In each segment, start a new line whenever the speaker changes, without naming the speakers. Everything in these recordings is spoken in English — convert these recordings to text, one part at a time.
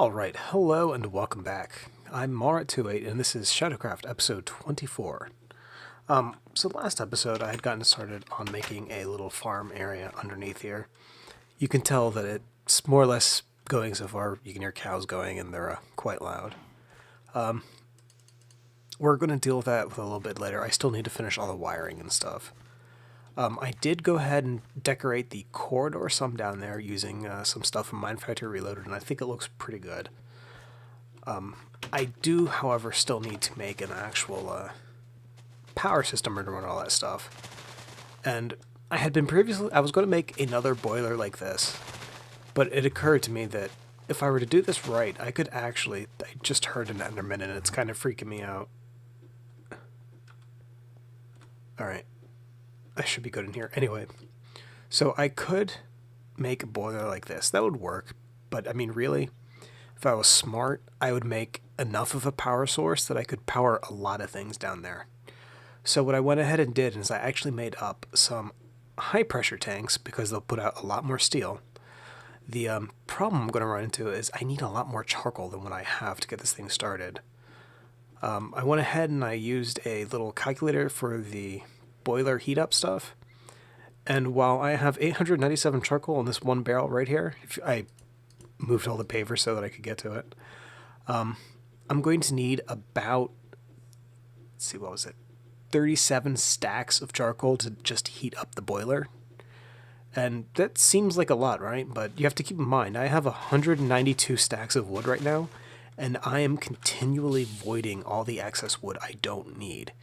Alright, hello and welcome back. I'm Mara28 and this is SHADOWCRAFT episode 24. So last episode I had gotten started on making a little farm area underneath here. You can tell that it's more or less going so far. You can hear cows going and they're quite loud. We're going to deal with that a little bit later. I still need to finish all the wiring and stuff. I did go ahead and decorate the corridor some down there using some stuff from Minefactory Reloaded, and I think it looks pretty good. I do, however, still need to make an actual power system to run all that stuff. And I was going to make another boiler like this, but it occurred to me that if I were to do this right, I just heard an Enderman and it's kind of freaking me out. Alright. I should be good in here. Anyway, so I could make a boiler like this. That would work, but I mean, really, if I was smart, I would make enough of a power source that I could power a lot of things down there. So what I went ahead and did is I actually made up some high-pressure tanks because they'll put out a lot more steel. The problem I'm going to run into is I need a lot more charcoal than what I have to get this thing started. I went ahead and I used a little calculator for the boiler heat up stuff, and while I have 897 charcoal in this one barrel right here, I moved all the paver so that I could get to it, I'm going to need about, let's see, what was it, 37 stacks of charcoal to just heat up the boiler. And that seems like a lot, right? But you have to keep in mind, I have 192 stacks of wood right now, and I am continually voiding all the excess wood I don't need.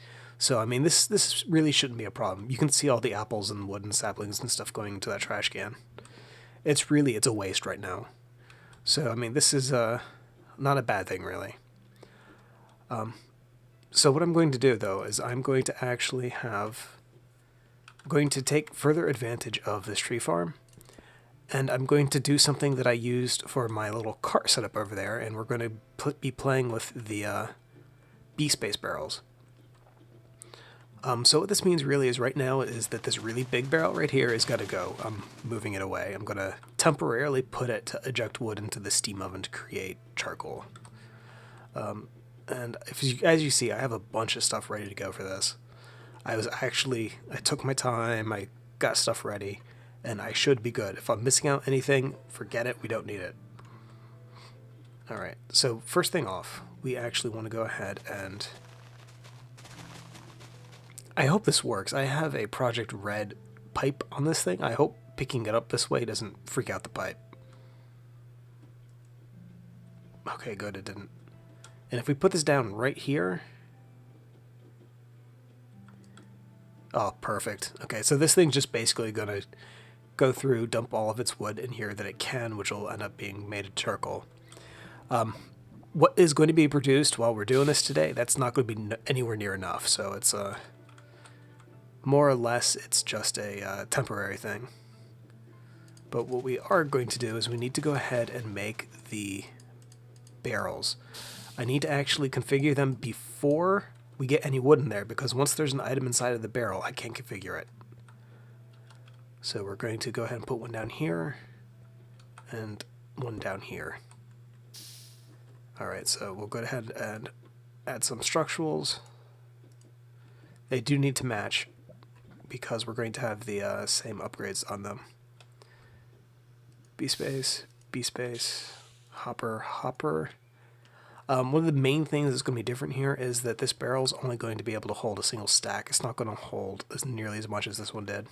So, I mean, this really shouldn't be a problem. You can see all the apples and wood and saplings and stuff going into that trash can. It's a waste right now. So, I mean, this is not a bad thing, really. So what I'm going to do, though, is I'm going to take further advantage of this tree farm, and I'm going to do something that I used for my little cart setup over there, and we're going to be playing with the B-space barrels. So what this means really is right now is that this really big barrel right here is got to go. I'm moving it away. I'm going to temporarily put it to eject wood into the steam oven to create charcoal. And as you see, I have a bunch of stuff ready to go for this. I took my time, I got stuff ready, and I should be good. If I'm missing out anything, forget it, we don't need it. Alright, so first thing off, we actually want to go ahead and... I hope this works. I have a Project Red pipe on this thing. I hope picking it up this way doesn't freak out the pipe. Okay, good, it didn't. And if we put this down right here... Oh, perfect. Okay, so this thing's just basically going to go through, dump all of its wood in here that it can, which will end up being made of charcoal. What is going to be produced while we're doing this today, that's not going to be anywhere near enough, so it's more or less, it's just a temporary thing. But what we are going to do is we need to go ahead and make the barrels. I need to actually configure them before we get any wood in there, because once there's an item inside of the barrel, I can't configure it. So we're going to go ahead and put one down here, and one down here. Alright, so we'll go ahead and add some structurals. They do need to match, because we're going to have the same upgrades on them. B-space, B-space, hopper, hopper. One of the main things that's going to be different here is that this barrel is only going to be able to hold a single stack. It's not going to hold nearly as much as this one did.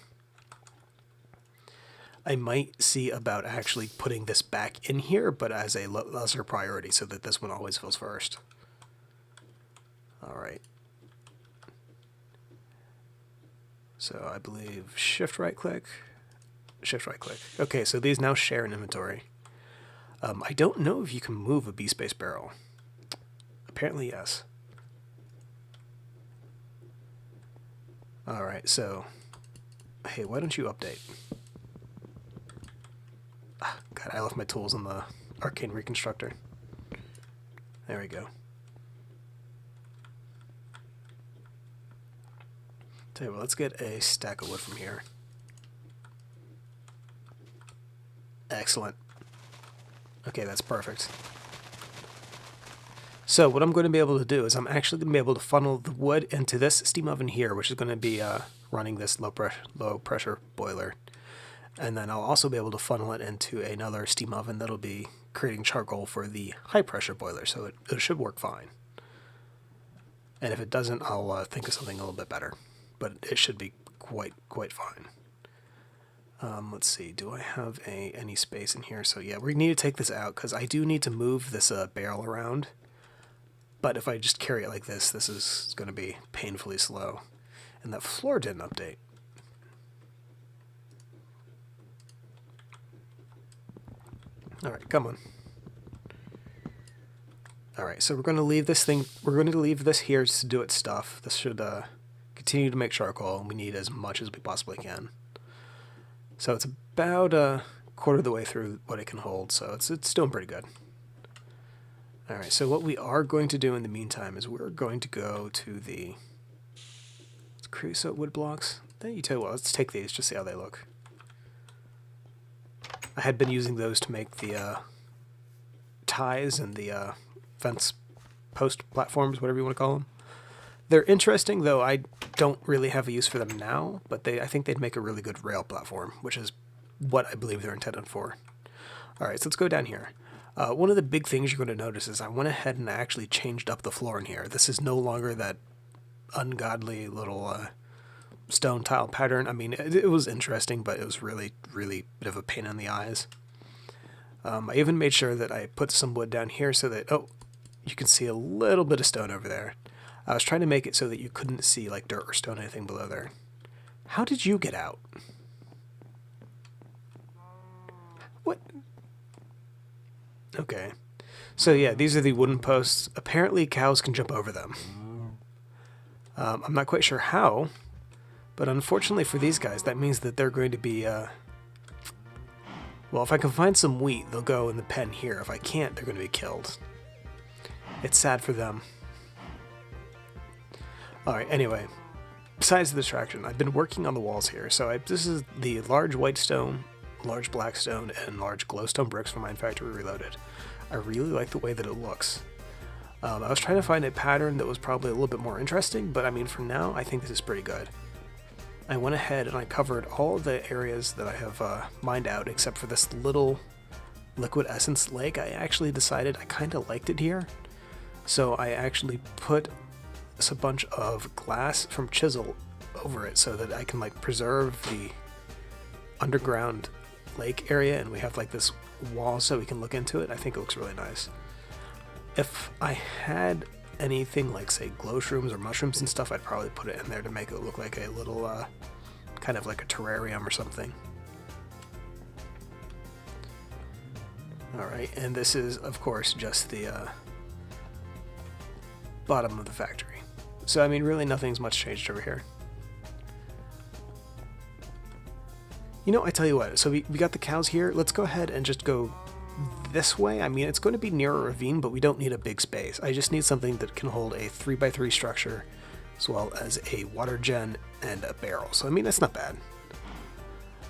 I might see about actually putting this back in here, but as a lesser priority so that this one always fills first. Alright. So I believe shift right click. Okay, so these now share an inventory. I don't know if you can move a B-space barrel. Apparently, yes. Alright, so... Hey, why don't you update? God, I left my tools in the Arcane Reconstructor. There we go. Tell you what, let's get a stack of wood from here. Excellent. Okay, that's perfect. So what I'm going to be able to do is I'm actually going to be able to funnel the wood into this steam oven here, which is going to be running this low pressure boiler. And then I'll also be able to funnel it into another steam oven that'll be creating charcoal for the high pressure boiler, so it should work fine. And if it doesn't, I'll think of something a little bit better, but it should be quite fine. Let's see, do I have any space in here? So yeah, we need to take this out because I do need to move this barrel around. But if I just carry it like this, this is going to be painfully slow. And that floor didn't update. Alright, come on. Alright, so we're going to leave this thing, we're going to leave this here just to do its stuff. This should continue to make charcoal, and we need as much as we possibly can. So it's about a quarter of the way through what it can hold, so it's doing pretty good. Alright, so what we are going to do in the meantime is we're going to go to the creosote wood blocks. You tell you what, let's take these, just see how they look. I had been using those to make the ties and the fence post platforms, whatever you want to call them. They're interesting, though I don't really have a use for them now, but I think they'd make a really good rail platform, which is what I believe they're intended for. Alright, so let's go down here. One of the big things you're going to notice is I went ahead and actually changed up the floor in here. This is no longer that ungodly little stone tile pattern. I mean, it was interesting, but it was really a bit of a pain in the eyes. I even made sure that I put some wood down here so that, oh, you can see a little bit of stone over there. I was trying to make it so that you couldn't see like dirt or stone or anything below there. How did you get out? What? Okay. So yeah, these are the wooden posts. Apparently cows can jump over them. I'm not quite sure how, but unfortunately for these guys, that means that they're going to be, well, if I can find some wheat, they'll go in the pen here. If I can't, they're going to be killed. It's sad for them. Alright, anyway, besides the distraction, I've been working on the walls here. So this is the large white stone, large black stone, and large glowstone bricks from Mine Factory Reloaded. I really like the way that it looks. I was trying to find a pattern that was probably a little bit more interesting, but I mean, for now, I think this is pretty good. I went ahead and I covered all the areas that I have mined out, except for this little liquid essence lake. I actually decided I kind of liked it here, so I actually put a bunch of glass from chisel over it so that I can like preserve the underground lake area, and we have like this wall so we can look into it. I think it looks really nice. If I had anything like, say, glow shrooms or mushrooms and stuff, I'd probably put it in there to make it look like a little, kind of like a terrarium or something. Alright, and this is, of course, just the bottom of the factory. So, I mean, really nothing's much changed over here. You know, I tell you what, so we got the cows here. Let's go ahead and just go this way. I mean, it's going to be near a ravine, but we don't need a big space. I just need something that can hold a 3x3 structure, as well as a water gen and a barrel. So, I mean, that's not bad.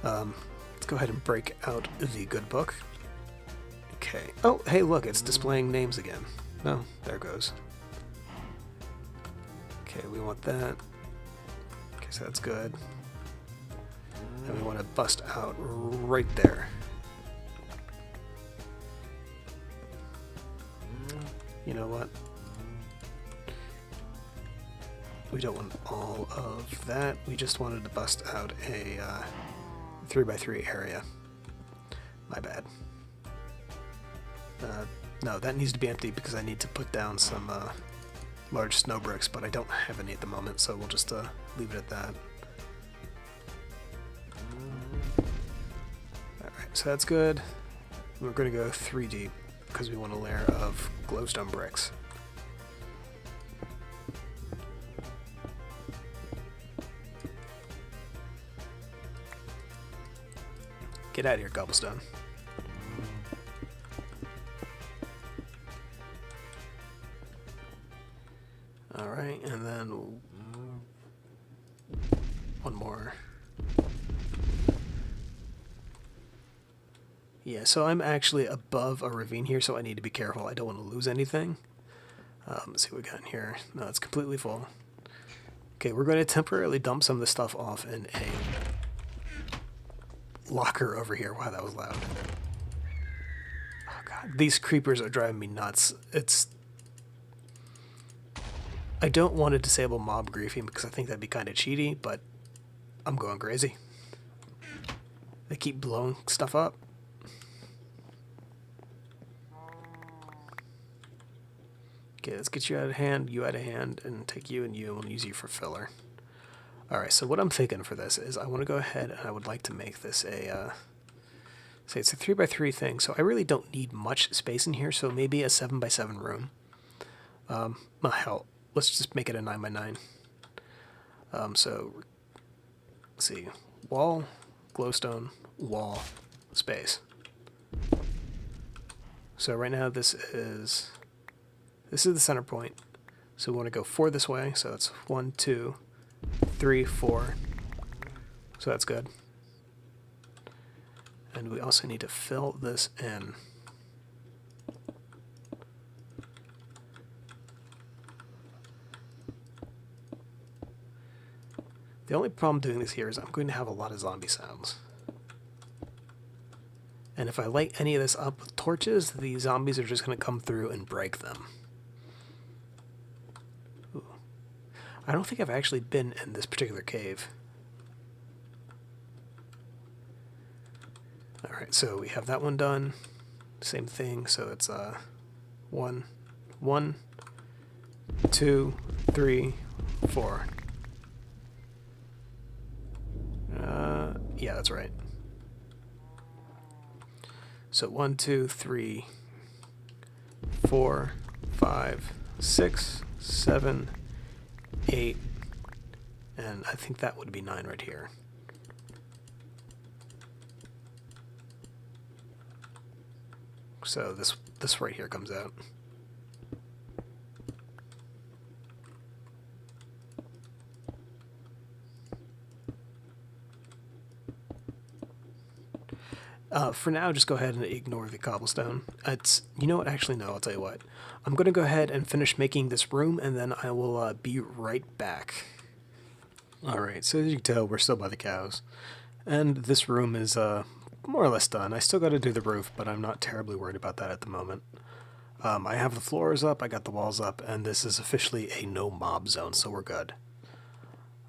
Let's go ahead and break out the good book. Okay. Oh, hey, look, it's displaying names again. No, there it goes. Okay, we want that. Okay, so that's good. And we want to bust out right there. You know what? We don't want all of that. We just wanted to bust out a 3x3 area. My bad. No, that needs to be empty because I need to put down some large snow bricks, but I don't have any at the moment, so we'll just leave it at that. Alright, so that's good. We're going to go 3 deep because we want a layer of glowstone bricks. Get out of here, cobblestone. Alright, and then one more. Yeah, so I'm actually above a ravine here, so I need to be careful. I don't want to lose anything. Let's see what we got in here. No, it's completely full. Okay, we're going to temporarily dump some of this stuff off in a locker over here. Wow, that was loud. Oh god, these creepers are driving me nuts. I don't want to disable mob griefing because I think that'd be kind of cheaty, but I'm going crazy. They keep blowing stuff up. Okay, let's get you out of hand, and take you, and we'll use you for filler. Alright, so what I'm thinking for this is I want to go ahead and I would like to make this a, say it's a 3x3 thing, so I really don't need much space in here, so maybe a 7x7 room. Well, hell, let's just make it a 9x9. So, let's see, wall, glowstone, wall, space. So right now this is the center point. So we want to go 4 this way, so that's 1, 2, 3, 4. So that's good. And we also need to fill this in. The only problem doing this here is I'm going to have a lot of zombie sounds. And if I light any of this up with torches, the zombies are just going to come through and break them. Ooh. I don't think I've actually been in this particular cave. Alright, so we have that one done. Same thing, so it's 1, 2, 3, 4. Yeah, that's right. So 1, 2, 3, 4, 5, 6, 7, 8, and I think that would be 9 right here. So this right here comes out. For now, just go ahead and ignore the cobblestone. You know what? Actually, no, I'll tell you what. I'm going to go ahead and finish making this room, and then I will be right back. Alright, so as you can tell, we're still by the cows. And this room is more or less done. I still got to do the roof, but I'm not terribly worried about that at the moment. I have the floors up, I got the walls up, and this is officially a no mob zone, so we're good.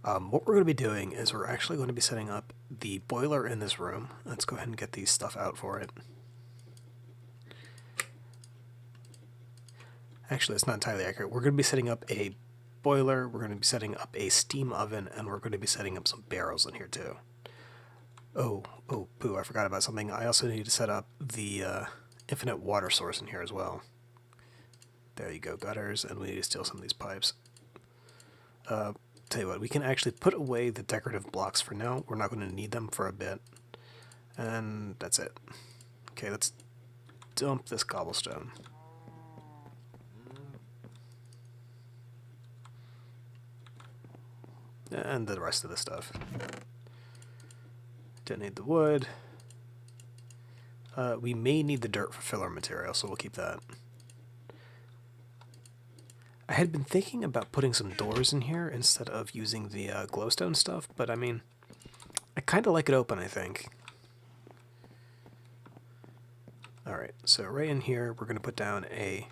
What we're going to be doing is we're actually going to be setting up the boiler in this room. Let's go ahead and get these stuff out for it. Actually, that's not entirely accurate. We're going to be setting up a boiler, we're going to be setting up a steam oven, and we're going to be setting up some barrels in here too. Oh, poo, I forgot about something. I also need to set up the infinite water source in here as well. There you go, gutters, and we need to steal some of these pipes. Tell you what, we can actually put away the decorative blocks for now. We're not going to need them for a bit. And that's it. Okay, let's dump this cobblestone. And the rest of the stuff. Don't need the wood. We may need the dirt for filler material, so we'll keep that. I had been thinking about putting some doors in here instead of using the glowstone stuff, but I mean, I kind of like it open, I think. Alright, so right in here, we're going to put down a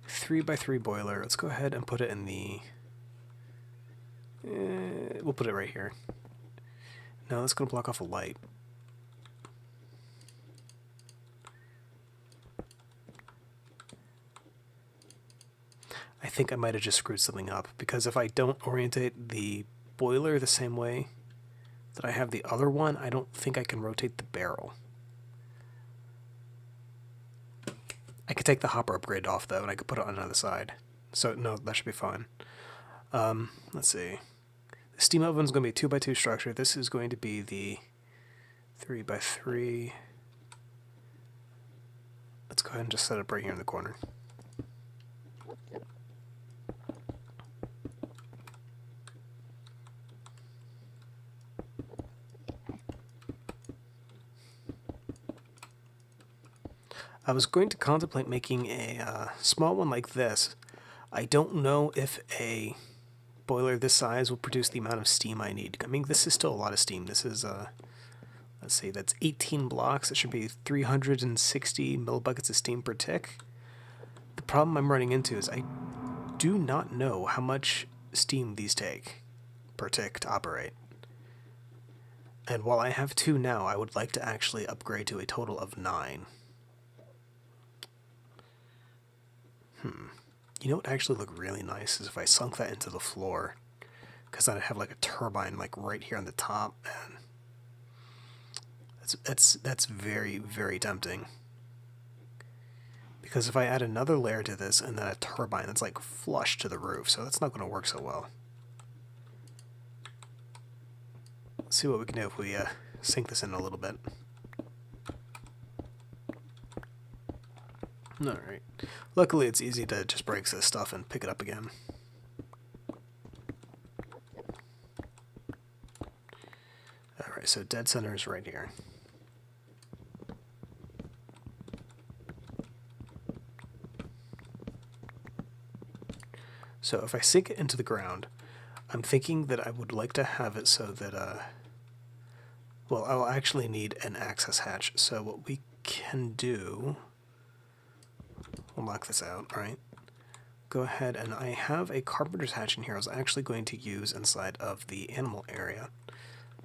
3x3 boiler. Let's go ahead and put it in the... we'll put it right here. No, that's going to block off a light. I think I might have just screwed something up, because if I don't orientate the boiler the same way that I have the other one, I don't think I can rotate the barrel. I could take the hopper upgrade off though, and I could put it on another side. So no, that should be fine. Let's see. The steam oven's going to be a 2x2 structure. This is going to be the 3x3. Let's go ahead and just set it up right here in the corner. I was going to contemplate making a small one like this, I don't know if a boiler this size will produce the amount of steam I need. I mean, this is still a lot of steam. This is, let's see, that's 18 blocks. It should be 360 millibuckets of steam per tick. The problem I'm running into is I do not know how much steam these take per tick to operate. And while I have 2 now, I would like to actually upgrade to a total of 9. You know what would actually look really nice is if I sunk that into the floor, because then I'd have like a turbine like right here on the top, and that's very, very tempting. Because if I add another layer to this and then a turbine that's like flush to the roof, so that's not going to work so well. Let's see what we can do if we sink this in a little bit. Alright. Luckily it's easy to just break this stuff and pick it up again. Alright, so dead center is right here. So if I sink it into the ground, I'm thinking that I would like to have it so that, well, I'll actually need an access hatch. So what we can do, we'll knock this out, right? Go ahead, and I have a carpenter's hatch in here I was actually going to use inside of the animal area,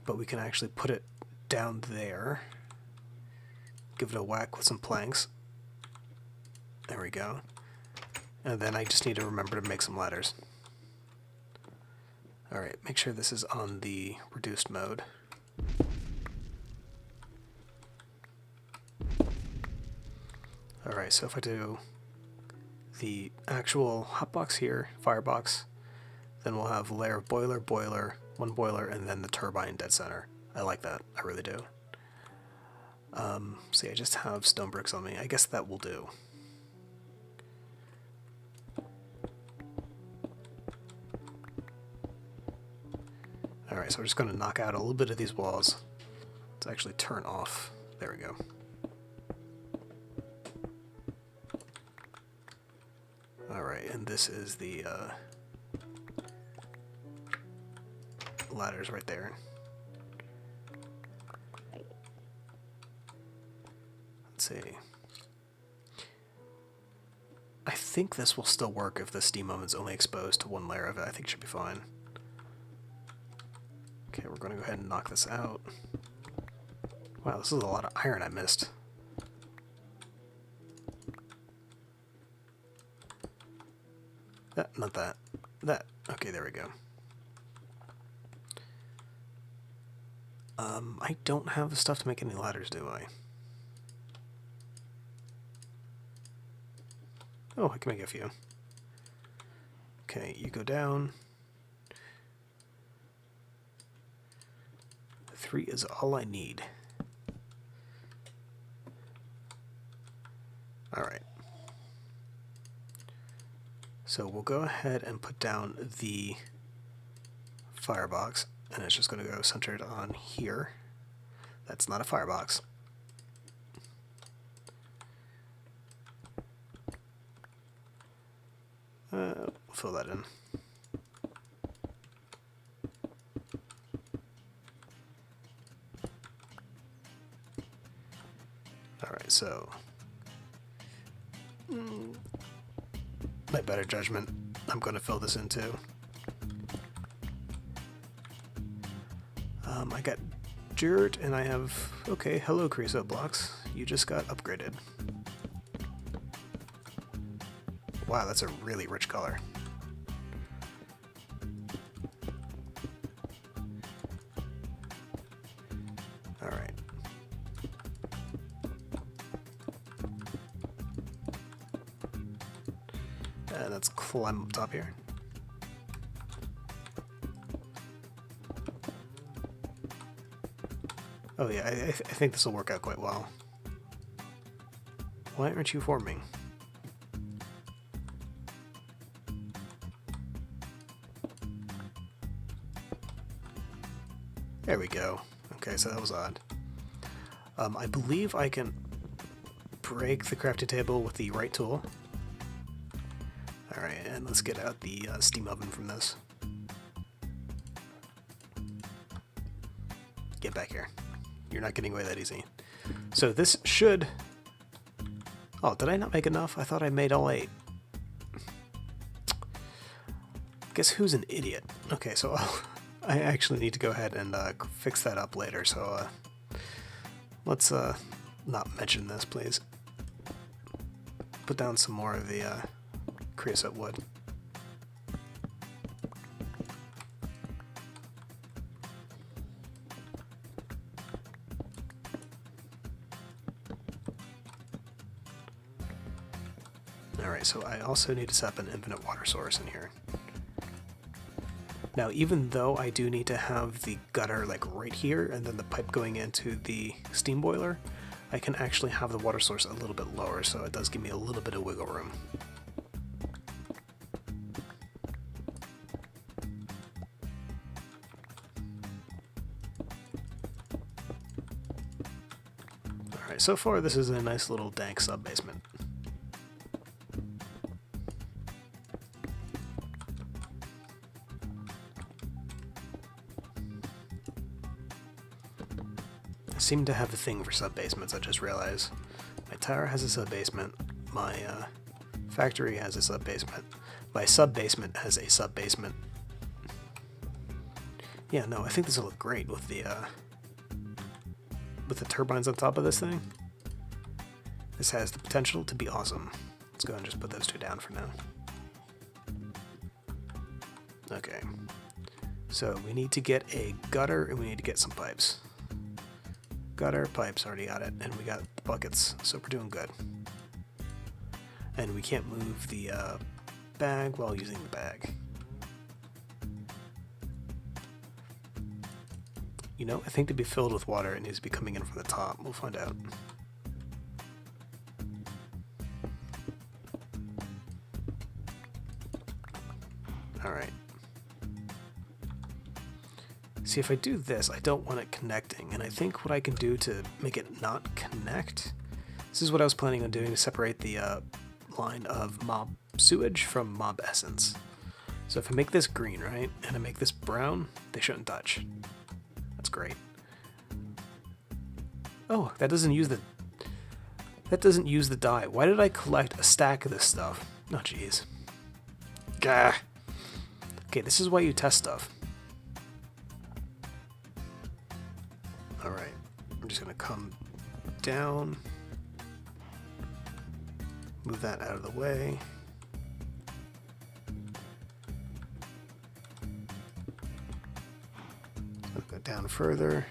but we can actually put it down there, give it a whack with some planks. There we go. And then I just need to remember to make some ladders. Alright, make sure this is on the reduced mode. Alright, so if I do the actual hotbox here, firebox, then we'll have a layer of boiler, one boiler, and then the turbine dead center. I like that, I really do. See, I just have stone bricks on me. I guess that will do. Alright, so we're just going to knock out a little bit of these walls to actually turn off. There we go. Alright, and this is the ladders right there. Let's see. I think this will still work if the steam oven's only exposed to one layer of it. I think it should be fine. Okay, we're going to go ahead and knock this out. Wow, this is a lot of iron I missed. Not that. That. Okay, there we go. I don't have the stuff to make any ladders, do I? Oh, I can make a few. Okay, you go down. 3 is all I need. Alright. So we'll go ahead and put down the firebox, and it's just going to go centered on here. That's not a firebox. We'll fill that in. Alright, so my better judgment, I'm going to fill this in too. I got dirt, and I have, okay, hello creosote blocks. You just got upgraded. Wow, that's a really rich color. Alright. And let's climb up top here. Oh yeah, I think this will work out quite well. Why aren't you forming? There we go. Okay, so that was odd. I believe I can break the crafting table with the right tool. Alright, and let's get out the steam oven from this. Get back here. You're not getting away that easy. So this should... Oh, did I not make enough? I thought I made all 8. Guess who's an idiot? Okay, so I actually need to go ahead and fix that up later, so let's not mention this, please. Put down some more of the creosote wood. Alright, so I also need to set up an infinite water source in here. Now, even though I do need to have the gutter like right here and then the pipe going into the steam boiler, I can actually have the water source a little bit lower, so it does give me a little bit of wiggle room. Alright, so far this is a nice little dank sub-basement. I seem to have a thing for sub-basements, I just realized. My tower has a sub-basement, my factory has a sub-basement, my sub-basement has a sub-basement. Yeah, no, I think this will look great with the turbines on top of this thing. This has the potential to be awesome. Let's go and just put those 2 down for now. Okay, so we need to get a gutter and we need to get some pipes. Gutter, pipes, already got it, and we got the buckets, so we're doing good. And we can't move the bag while using the bag. You know, I think to be filled with water, it needs to be coming in from the top. We'll find out. Alright. See, if I do this, I don't want it connecting, and I think what I can do to make it not connect, this is what I was planning on doing to separate the line of mob sewage from mob essence. So if I make this green, right, and I make this brown, they shouldn't touch. That's great. Oh, that doesn't use the dye. Why did I collect a stack of this stuff? Oh, jeez. Gah. Okay, this is why you test stuff. Alright, I'm just going to come down, move that out of the way. I'll go down further.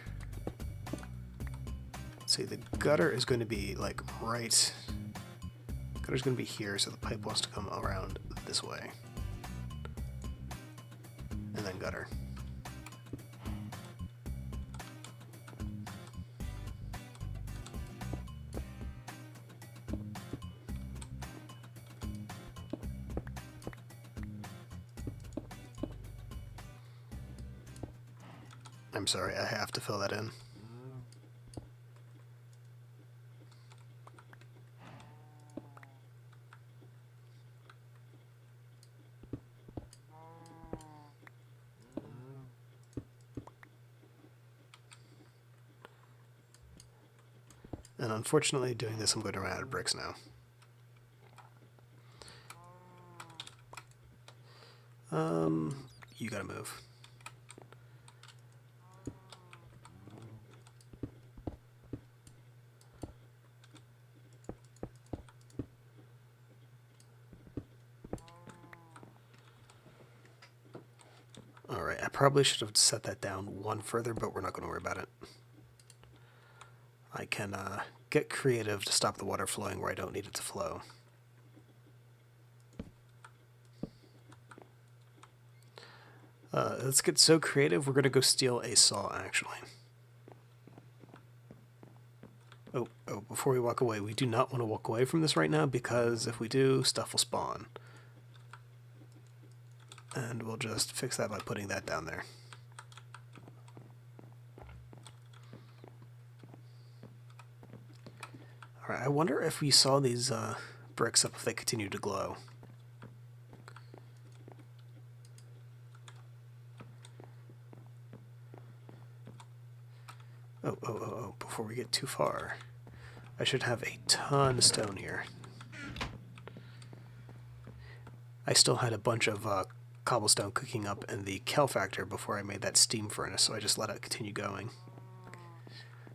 Let's see, the gutter is going to be like right, gutter's going to be here, so the pipe wants to come around this way. And then gutter. I'm sorry, I have to fill that in. And unfortunately, doing this, I'm going to run out of bricks now. You gotta move. Alright, I probably should have set that down one further, but we're not going to worry about it. I can get creative to stop the water flowing where I don't need it to flow. Let's get so creative, we're going to go steal a saw, actually. Oh, before we walk away, we do not want to walk away from this right now, because if we do, stuff will spawn. And we'll just fix that by putting that down there. Alright, I wonder if we saw these bricks up if they continue to glow. Oh, before we get too far, I should have a ton of stone here. I still had a bunch of cobblestone cooking up in the Kel factor before I made that steam furnace, so I just let it continue going.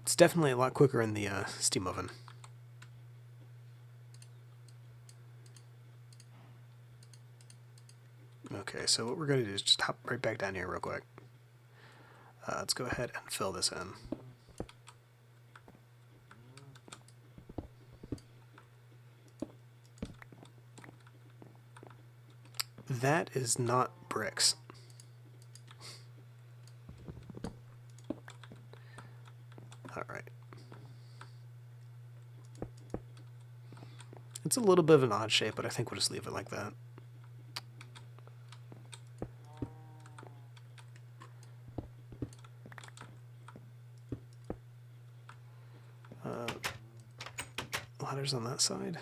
It's definitely a lot quicker in the steam oven. Okay, so what we're going to do is just hop right back down here real quick. Let's go ahead and fill this in. That is not bricks. Alright. It's a little bit of an odd shape, but I think we'll just leave it like that. Ladders on that side.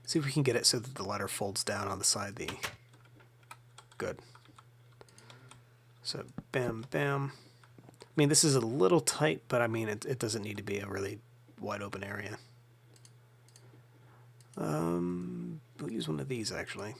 See if we can get it so that the ladder folds down on the side. Good. So, bam, bam. I mean, this is a little tight, but I mean, it doesn't need to be a really wide open area. We'll use one of these, actually.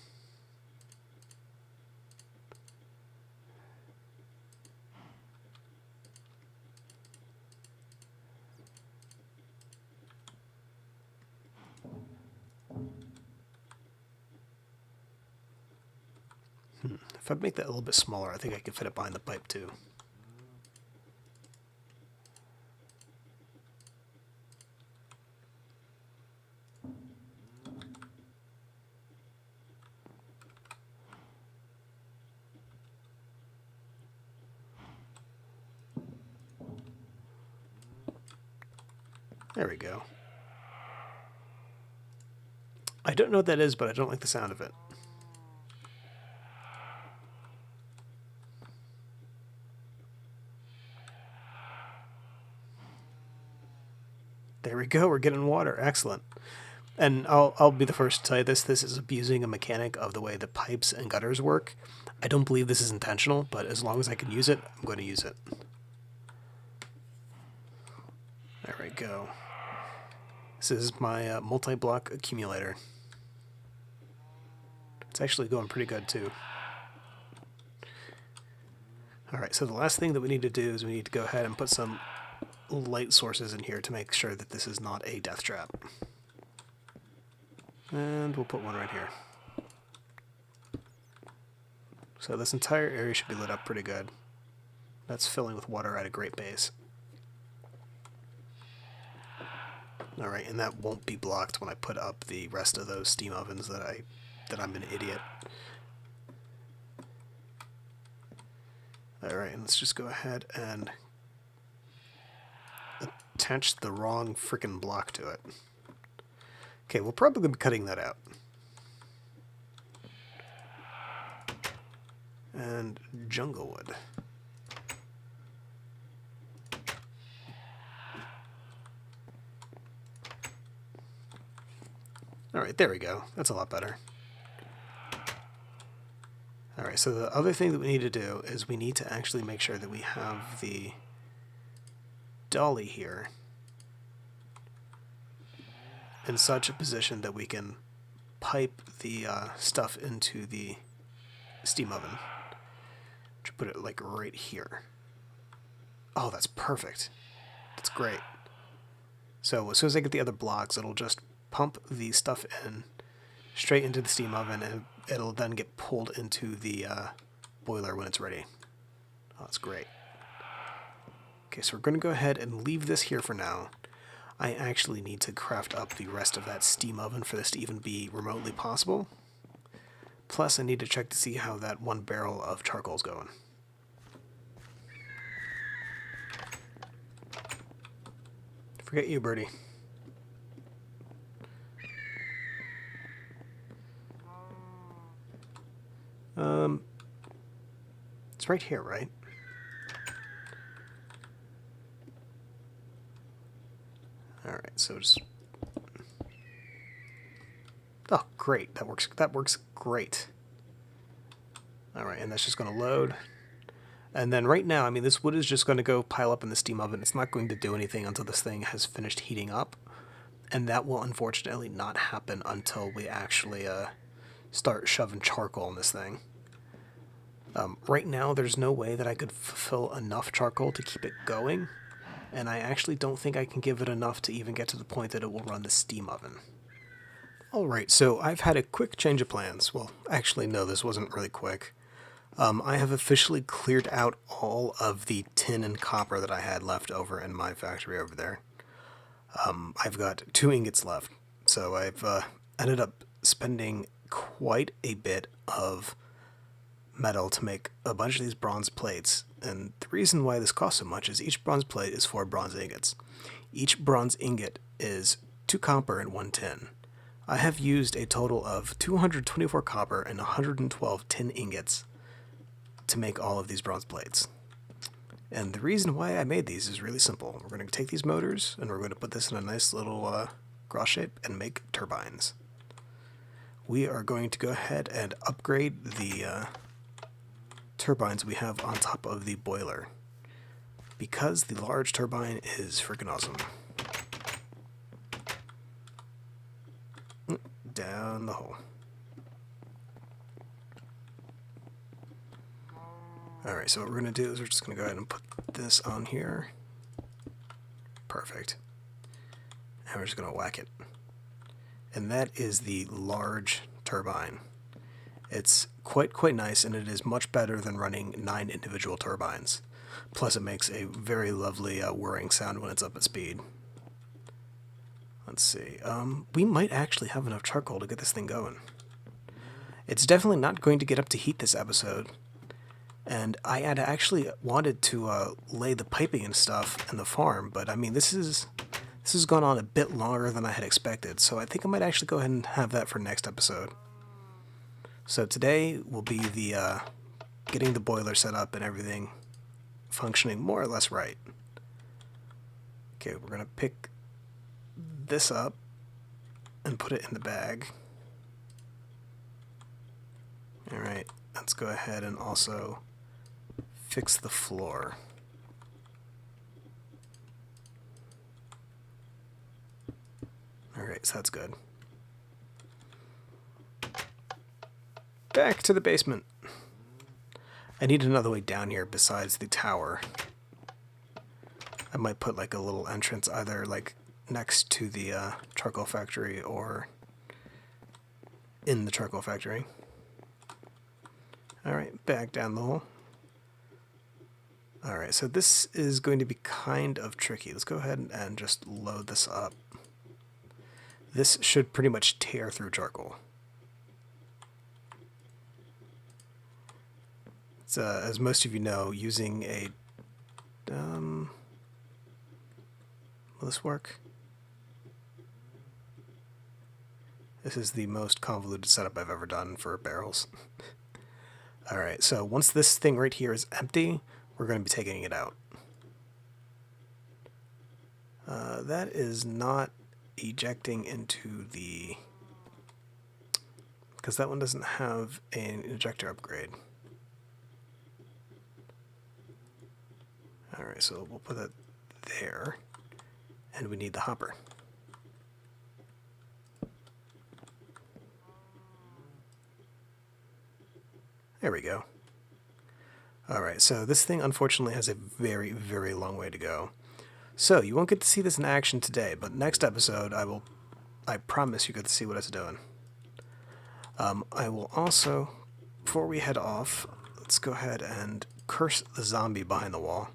If I make that a little bit smaller, I think I can fit it behind the pipe too. There we go. I don't know what that is, but I don't like the sound of it. There we go, we're getting water. Excellent. And I'll be the first to tell you this. This is abusing a mechanic of the way the pipes and gutters work. I don't believe this is intentional, but as long as I can use it, I'm going to use it. There we go. This is my multi-block accumulator. It's actually going pretty good too. Alright, so the last thing that we need to do is we need to go ahead and put some light sources in here to make sure that this is not a death trap. And we'll put one right here. So this entire area should be lit up pretty good. That's filling with water at a great pace. Alright, and that won't be blocked when I put up the rest of those steam ovens that I'm an idiot. Alright, and let's just go ahead and attach the wrong frickin' block to it. Okay, we'll probably be cutting that out. And jungle wood. Alright, there we go. That's a lot better. Alright, so the other thing that we need to do is we need to actually make sure that we have the dolly here in such a position that we can pipe the stuff into the steam oven. Should put it like right here. Oh, that's perfect. That's great. So as soon as I get the other blocks, it'll just pump the stuff in straight into the steam oven, and it'll then get pulled into the boiler when it's ready. Oh, that's great. Okay, so we're going to go ahead and leave this here for now. I actually need to craft up the rest of that steam oven for this to even be remotely possible. Plus, I need to check to see how that 1 barrel of charcoal's going. Forget you, birdie. It's right here, right? Alright, so just... Oh, great. That works great. Alright, and that's just going to load. And then right now, I mean, this wood is just going to go pile up in the steam oven. It's not going to do anything until this thing has finished heating up. And that will unfortunately not happen until we actually start shoving charcoal in this thing. Right now, there's no way that I could fulfill enough charcoal to keep it going. And I actually don't think I can give it enough to even get to the point that it will run the steam oven. Alright, so I've had a quick change of plans. Well, actually, no, this wasn't really quick. I have officially cleared out all of the tin and copper that I had left over in my factory over there. I've got 2 ingots left, so I've ended up spending quite a bit of metal to make a bunch of these bronze plates. And the reason why this costs so much is each bronze plate is 4 bronze ingots. Each bronze ingot is 2 copper and 1 tin. I have used a total of 224 copper and 112 tin ingots to make all of these bronze plates. And the reason why I made these is really simple. We're going to take these motors and we're going to put this in a nice little cross shape and make turbines. We are going to go ahead and upgrade the turbines we have on top of the boiler, because the large turbine is freaking awesome. Down the hole. Alright, so what we're going to do is we're just going to go ahead and put this on here. Perfect. And we're just going to whack it. And that is the large turbine. It's quite nice, and it is much better than running 9 individual turbines. Plus it makes a very lovely whirring sound when it's up at speed. Let's see. We might actually have enough charcoal to get this thing going. It's definitely not going to get up to heat this episode. And I had actually wanted to lay the piping and stuff in the farm, but I mean, this has gone on a bit longer than I had expected, so I think I might actually go ahead and have that for next episode. So today will be the getting the boiler set up and everything functioning more or less right. Okay, we're gonna pick this up and put it in the bag. Alright, let's go ahead and also fix the floor. Alright, so that's good. Back to the basement. I need another way down here besides the tower. I might put like a little entrance either like next to the charcoal factory or in the charcoal factory. Alright, back down the hole. Alright, so this is going to be kind of tricky. Let's go ahead and just load this up. This should pretty much tear through charcoal. It's, as most of you know, using a... will this work? This is the most convoluted setup I've ever done for barrels. Alright, so once this thing right here is empty, we're going to be taking it out. That is not ejecting into the... because that one doesn't have an ejector upgrade. Alright, so we'll put that there, and we need the hopper. There we go. Alright, so this thing unfortunately has a very, very long way to go. So, you won't get to see this in action today, but next episode I promise you get to see what it's doing. I will also, before we head off, let's go ahead and curse the zombie behind the wall.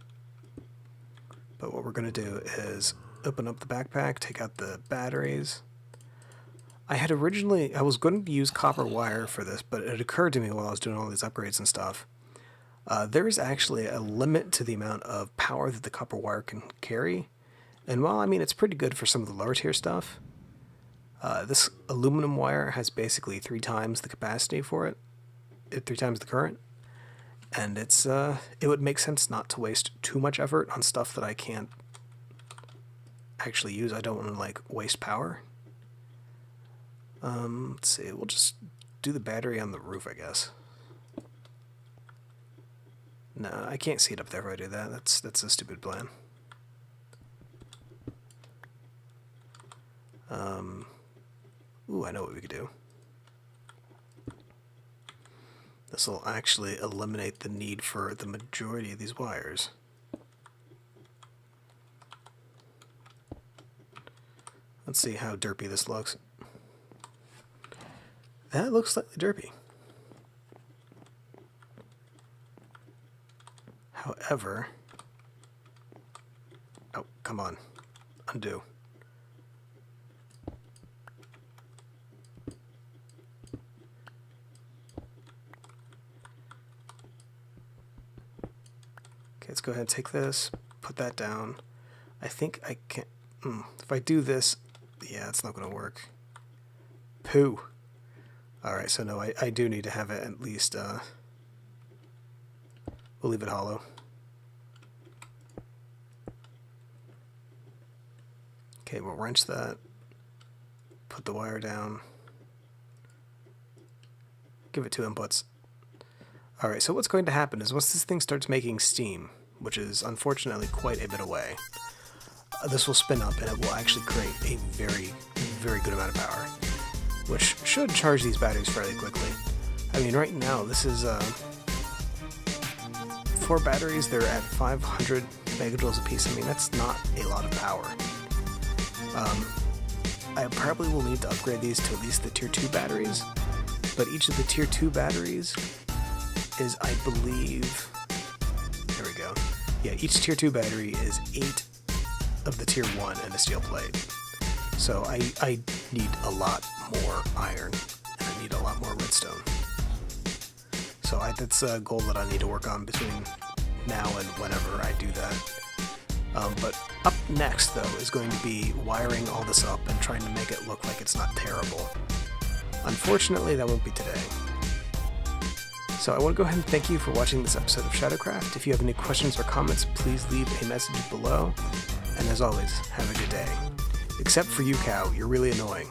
But what we're going to do is open up the backpack, take out the batteries. I was going to use copper wire for this, but it occurred to me while I was doing all these upgrades and stuff. There is actually a limit to the amount of power that the copper wire can carry. And while, I mean, it's pretty good for some of the lower tier stuff, this aluminum wire has basically 3 times the capacity for it, 3 times the current. And it's it would make sense not to waste too much effort on stuff that I can't actually use. I don't want to, like, waste power. Let's see, we'll just do the battery on the roof, I guess. No, I can't see it up there if I do that. That's a stupid plan. Ooh, I know what we could do. This will actually eliminate the need for the majority of these wires. Let's see how derpy this looks. That looks slightly derpy. However, oh, come on, undo. Okay, let's go ahead and take this, put that down. I think I can, if I do this, yeah, it's not going to work. Pooh. Alright, so no, I do need to have it at least, we'll leave it hollow. Okay, we'll wrench that, put the wire down, give it 2 inputs. Alright, so what's going to happen is once this thing starts making steam, which is unfortunately quite a bit away, this will spin up and it will actually create a very, very good amount of power, which should charge these batteries fairly quickly. I mean, right now, this is 4 batteries, they're at 500 megajoules a piece. I mean, that's not a lot of power. I probably will need to upgrade these to at least the tier 2 batteries, but each of the tier 2 batteries is, I believe, there we go. Yeah, each tier 2 battery is 8 of the tier 1 and a steel plate. So I need a lot more iron, and I need a lot more redstone. So that's a goal that I need to work on between now and whenever I do that. But up next, though, is going to be wiring all this up and trying to make it look like it's not terrible. Unfortunately, that won't be today. So I want to go ahead and thank you for watching this episode of SHADOWCRAFT. If you have any questions or comments, please leave a message below. And as always, have a good day. Except for you, Cow, you're really annoying.